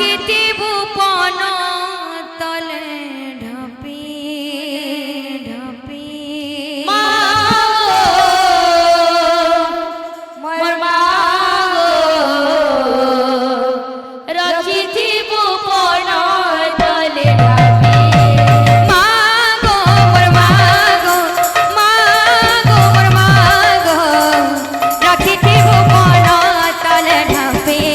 রাখিতে ভুবন তলে ঢাপি ঢাপি মোর মা গো রাখিতে ভুবন তলে ঢাপি মা গো মোর মা গো মা গো মোর মা গো রাখিতে ভুবন তলে ঢাপি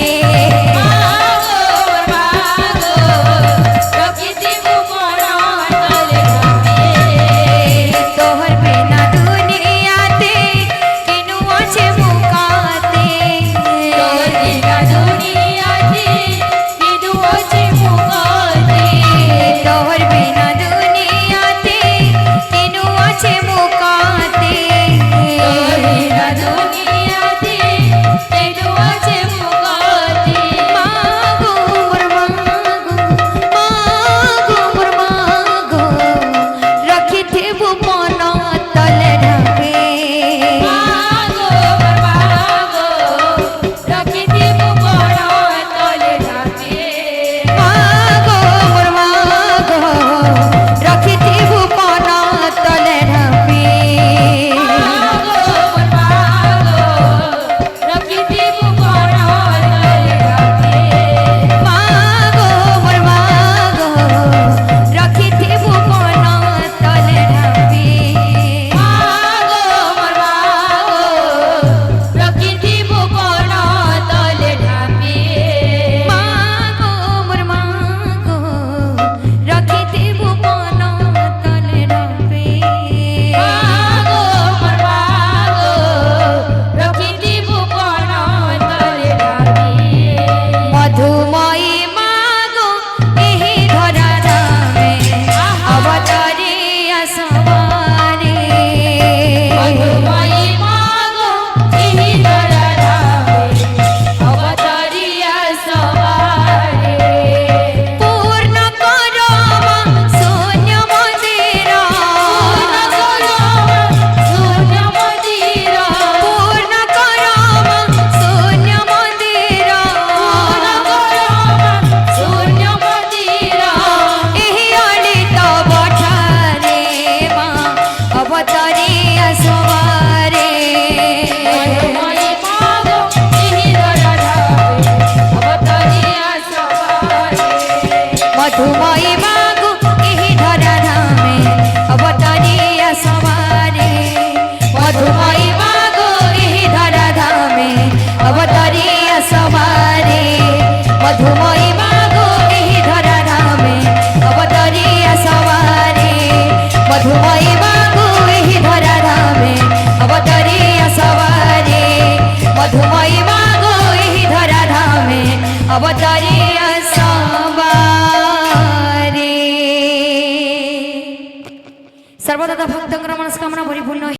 মধুময়ী মাগো এহি ধরা ধামে অবতারিয়া সবারে মধুময়ী মাগো এহি ধরা ধামে অবতারিয়া সবারে মধুময়ী মাগো এহি ধরা ধামে অবতারিয়া সবারে মধুময়ী মাগো এহি ধরা ধামে অবতারিয়া সবারে মধুময়ী মাগো এহি ধরা ধামে অবতারিয়া सर्वदा भक्तंकर मनस्कामना परिपूर्ण